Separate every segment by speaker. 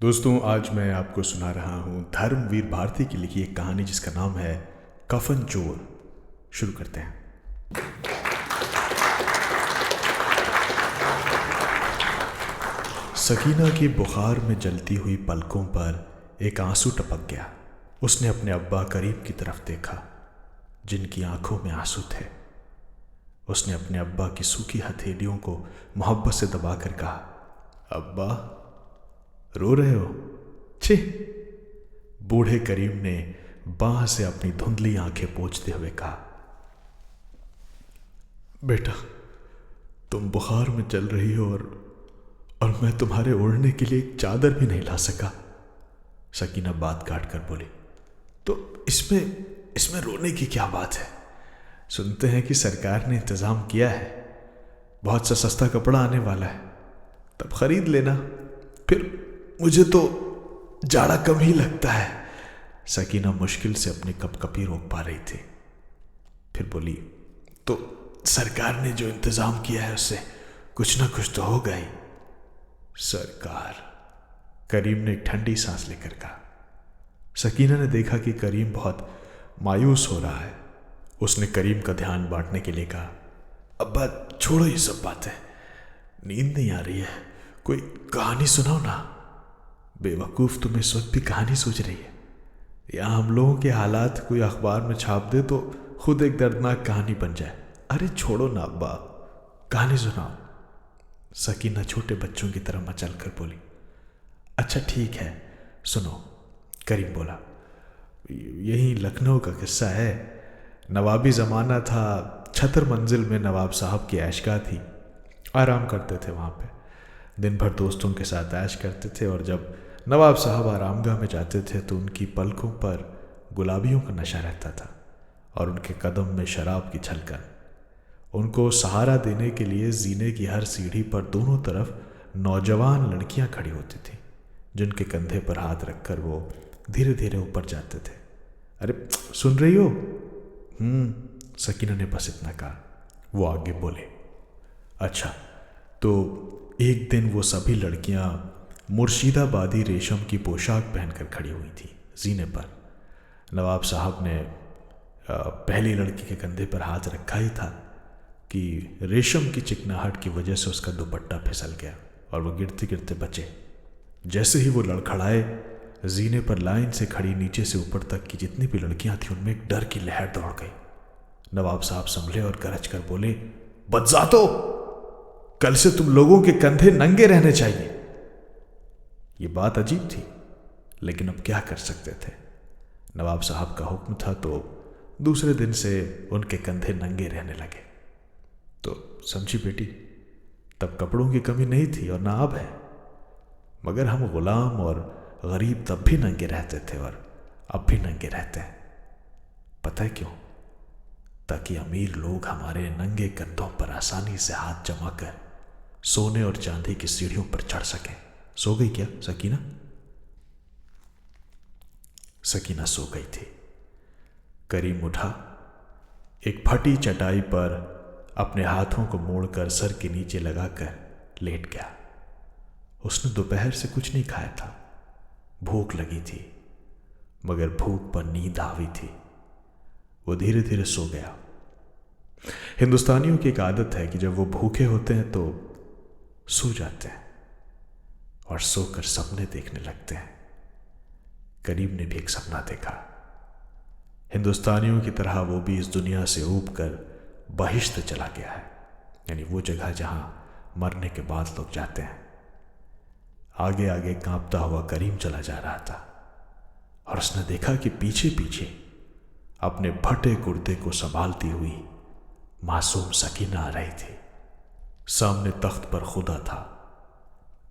Speaker 1: दोस्तों, आज मैं आपको सुना रहा हूँ धर्मवीर भारती की लिखी एक कहानी जिसका नाम है कफन चोर। शुरू करते हैं। सकीना की बुखार में जलती हुई पलकों पर एक आंसू टपक गया। उसने अपने अब्बा करीम की तरफ देखा, जिनकी आंखों में आंसू थे। उसने अपने अब्बा की सूखी हथेलियों को मोहब्बत से दबाकर कहा, अब्बा, रो रहे हो? छी! बूढ़े करीम ने बांह से अपनी धुंधली आंखें पोंछते हुए कहा, बेटा, तुम बुखार में चल रही हो और मैं तुम्हारे ओढ़ने के लिए एक चादर भी नहीं ला सका। सकीना बात काट कर बोली, तो इसमें रोने की क्या बात है? सुनते हैं कि सरकार ने इंतजाम किया है, बहुत सा सस्ता कपड़ा आने वाला है, तब खरीद लेना। फिर मुझे तो जाड़ा कम ही लगता है। सकीना मुश्किल से अपनी कपकपी रोक पा रही थी। फिर बोली, तो सरकार ने जो इंतजाम किया है उससे कुछ ना कुछ तो होगा ही। सरकार? करीम ने एक ठंडी सांस लेकर कहा। सकीना ने देखा कि करीम बहुत मायूस हो रहा है। उसने करीम का ध्यान बांटने के लिए कहा, अब्बा, छोड़ो ये सब बातें, नींद नहीं आ रही है, कोई कहानी सुनाओ ना। बेवकूफ़, तुम इस वक्त भी कहानी सोच रही है? यहाँ हम लोगों के हालात कोई अखबार में छाप दे तो खुद एक दर्दनाक कहानी बन जाए। अरे छोड़ो ना अब्बा, कहानी सुनाओ। सकीना छोटे बच्चों की तरह मचल कर बोली, अच्छा ठीक है, सुनो। करीम बोला, यही लखनऊ का किस्सा है। नवाबी ज़माना था, छतर मंजिल में नवाब साहब की ऐशगाह थी। आराम करते थे वहाँ पे, दिन भर दोस्तों के साथ ऐश करते थे, और जब नवाब साहब आरामगाह में जाते थे तो उनकी पलकों पर गुलाबियों का नशा रहता था और उनके कदम में शराब की छलकन। उनको सहारा देने के लिए जीने की हर सीढ़ी पर दोनों तरफ नौजवान लड़कियां खड़ी होती थीं, जिनके कंधे पर हाथ रखकर वो धीरे धीरे ऊपर जाते थे। अरे सुन रही हो? सकीना ने बस इतना कहा। वो आगे बोले, अच्छा, तो एक दिन वो सभी लड़कियां मुर्शिदाबादी रेशम की पोशाक पहनकर खड़ी हुई थी जीने पर। नवाब साहब ने पहली लड़की के कंधे पर हाथ रखा ही था कि रेशम की चिकनाहट की वजह से उसका दुपट्टा फिसल गया और वो गिरते गिरते बचे। जैसे ही वो लड़खड़ाए, जीने पर लाइन से खड़ी नीचे से ऊपर तक की जितनी भी लड़कियां थीं उनमें एक डर की लहर दौड़ गई। नवाब साहब संभले और गरज कर बोले, बदजातो, कल से तुम लोगों के कंधे नंगे रहने चाहिए। ये बात अजीब थी, लेकिन अब क्या कर सकते थे। नवाब साहब का हुक्म था, तो दूसरे दिन से उनके कंधे नंगे रहने लगे। तो समझी बेटी, तब कपड़ों की कमी नहीं थी और ना अब है, मगर हम गुलाम और गरीब तब भी नंगे रहते थे और अब भी नंगे रहते हैं। पता है क्यों? ताकि अमीर लोग हमारे नंगे कंधों पर आसानी से हाथ जमाकर सोने और चांदी की सीढ़ियों पर चढ़ सकें। सो गई क्या सकीना? सकीना सो गई थी। करीम उठा, एक फटी चटाई पर अपने हाथों को मोड़कर सर के नीचे लगाकर लेट गया। उसने दोपहर से कुछ नहीं खाया था। भूख लगी थी, मगर भूख पर नींद हावी थी। वो धीरे धीरे सो गया। हिंदुस्तानियों की एक आदत है कि जब वो भूखे होते हैं तो सो जाते हैं और सोकर सपने देखने लगते हैं। करीम ने भी एक सपना देखा। हिंदुस्तानियों की तरह वो भी इस दुनिया से ऊब कर बहिश्त चला गया है, यानी वो जगह जहां मरने के बाद लोग जाते हैं। आगे आगे कांपता हुआ करीम चला जा रहा था और उसने देखा कि पीछे पीछे अपने फटे कुर्ते को संभालती हुई मासूम सकीना आ रही थी। सामने तख्त पर खुदा था।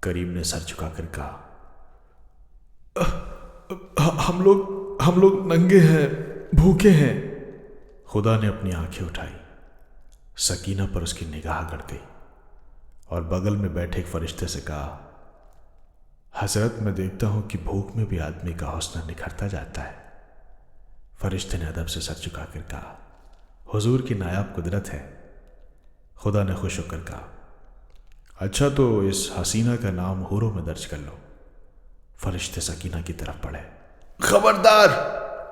Speaker 1: करीम ने सर झुकाकर कहा, हम लोग नंगे हैं, भूखे हैं। खुदा ने अपनी आंखें उठाई। सकीना पर उसकी निगाह गड़ गई और बगल में बैठे एक फरिश्ते से कहा, हजरत, मैं देखता हूं कि भूख में भी आदमी का हौसला निखरता जाता है। फरिश्ते ने अदब से सर झुकाकर कहा, हुजूर की नायाब कुदरत है। खुदा ने खुश होकर कहा, अच्छा, तो इस हसीना का नाम हूरों में दर्ज कर लो। फरिश्ते सकीना की तरफ बढ़े। खबरदार!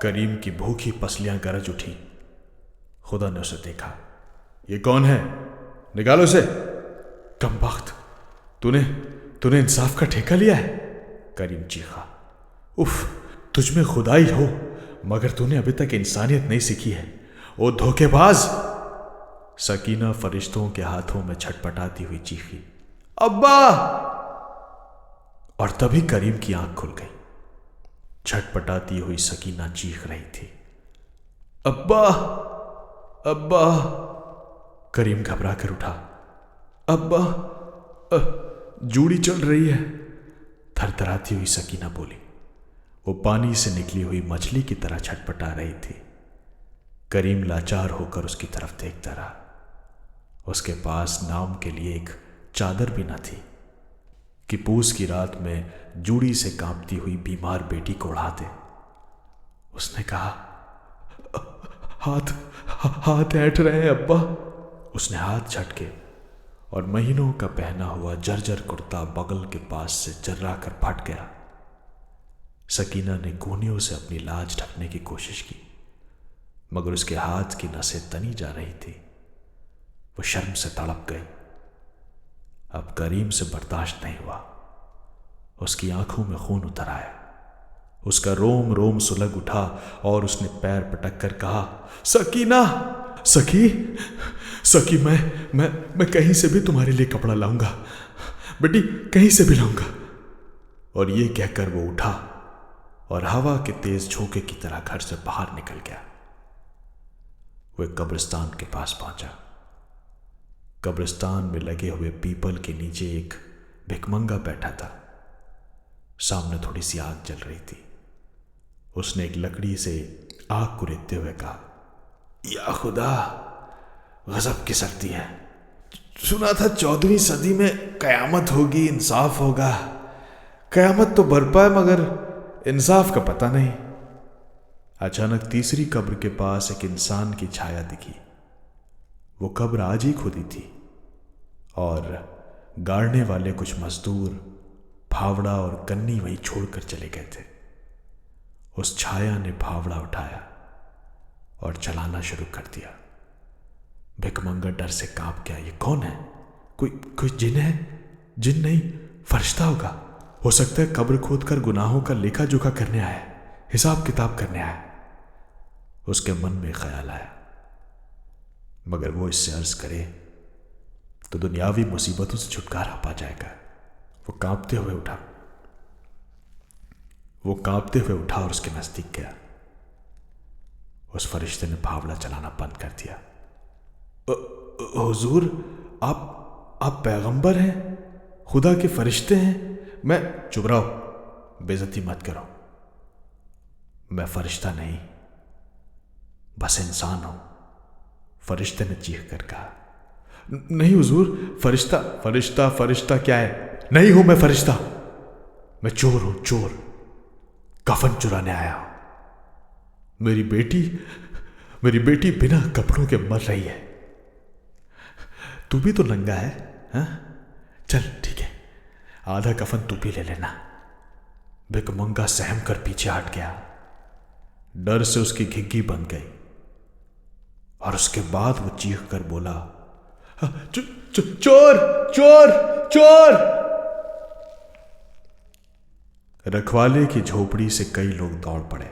Speaker 1: करीम की भूखी पसलियां गरज उठी। खुदा ने उसे देखा। ये कौन है? निकालो उसे। कमबख्त, तूने इंसाफ का ठेका लिया है? करीम चीखा। उफ, तुझमें खुदाई हो, मगर तूने अभी तक इंसानियत नहीं सीखी है। ओ धोखेबाज! सकीना फरिश्तों के हाथों में छटपटाती हुई चीखी, अब्बा! और तभी करीम की आंख खुल गई। छटपटाती हुई सकीना चीख रही थी, अब्बा, अब्बा! करीम घबरा कर उठा। अब्बा, जूड़ी चल रही है, थरथराती हुई सकीना बोली। वो पानी से निकली हुई मछली की तरह छटपटा रही थी। करीम लाचार होकर उसकी तरफ देखता रहा। उसके पास नाम के लिए एक चादर भी न थी कि पूस की रात में जूड़ी से कांपती हुई बीमार बेटी को उड़ा दे। उसने कहा, हाथ ऐंठ रहे हैं अब्बा। उसने हाथ झटके और महीनों का पहना हुआ जर्जर कुर्ता बगल के पास से जर्रा कर फट गया। सकीना ने कोहनियों से अपनी लाज ढकने की कोशिश की, मगर उसके हाथ की नसें तनी जा रही थी। वो शर्म से तड़प गई। अब करीम से बर्दाश्त नहीं हुआ। उसकी आंखों में खून उतर आया। उसका रोम रोम सुलग उठा और उसने पैर पटक कर कहा, सकीना! सकी, मैं कहीं से भी तुम्हारे लिए कपड़ा लाऊंगा बेटी, कहीं से भी लाऊंगा। और ये कहकर वो उठा और हवा के तेज झोंके की तरह घर से बाहर निकल गया। वो एक कब्रिस्तान के पास पहुंचा। कब्रिस्तान में लगे हुए पीपल के नीचे एक भिखमंगा बैठा था। सामने थोड़ी सी आग जल रही थी। उसने एक लकड़ी से आग को रेतते हुए कहा, या खुदा, गजब की सर्दी है। सुना था 14वीं सदी में कयामत होगी, इंसाफ होगा। कयामत तो बरपा है, मगर इंसाफ का पता नहीं। अचानक तीसरी कब्र के पास एक इंसान की छाया दिखी। वो कब्र आज ही खुदी थी और गाड़ने वाले कुछ मजदूर फावड़ा और कन्नी वहीं छोड़कर चले गए थे। उस छाया ने फावड़ा उठाया और चलाना शुरू कर दिया। भिखमंगा डर से कांप गया। ये कौन है? कोई जिन है? जिन नहीं, फरिश्ता होगा। हो सकता है कब्र खोदकर गुनाहों का लेखा जोखा करने आया, हिसाब किताब करने आया। उसके मन में ख्याल आया, मगर वो इससे अर्ज करे तो दुनियावी मुसीबतों से छुटकारा पा जाएगा। वो कांपते हुए उठा और उसके नजदीक गया। उस फरिश्ते ने फावड़ा चलाना बंद कर दिया। हुजूर, आप पैगंबर हैं, खुदा के फरिश्ते हैं। मैं चुप रहो, बेइज्जती मत करो। मैं फरिश्ता नहीं, बस इंसान हूं, फरिश्ते ने चीख कर कहा। नहीं हुजूर, फरिश्ता क्या है? नहीं हूं मैं फरिश्ता, मैं चोर हूं, चोर। कफन चुराने आया हूं। मेरी बेटी बिना कपड़ों के मर रही है। तू भी तो नंगा है, हाँ? चल ठीक है, आधा कफन तू भी ले लेना। भिखमंगा सहम कर पीछे हट गया। डर से उसकी घिग्गी बंद गई और उसके बाद वो चीख कर बोला, चोर, चोर, चोर! रखवाले की झोपड़ी से कई लोग दौड़ पड़े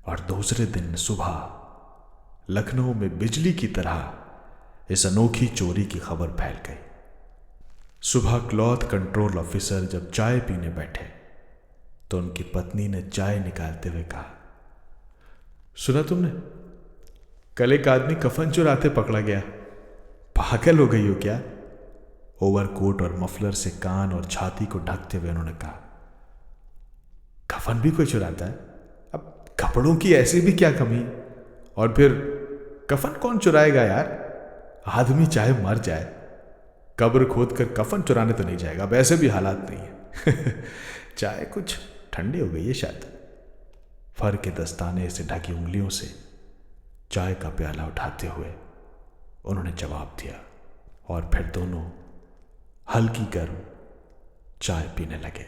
Speaker 1: और दूसरे दिन सुबह लखनऊ में बिजली की तरह इस अनोखी चोरी की खबर फैल गई। सुबह क्लॉथ कंट्रोल ऑफिसर जब चाय पीने बैठे तो उनकी पत्नी ने चाय निकालते हुए कहा, सुना तुमने, कल एक आदमी कफन चुराते पकड़ा गया। पागल हो गई हो क्या? ओवरकोट और मफलर से कान और छाती को ढकते हुए उन्होंने कहा, कफन भी कोई चुराता है? अब कपड़ों की ऐसी भी क्या कमी? और फिर कफन कौन चुराएगा यार? आदमी चाहे मर जाए, कब्र खोद कर कफन चुराने तो नहीं जाएगा। वैसे भी हालात नहीं है। चाय कुछ ठंडी हो गई है शायद। फर के दस्ताने से ढकी उंगलियों से चाय का प्याला उठाते हुए उन्होंने जवाब दिया और फिर दोनों हल्की गर्म चाय पीने लगे।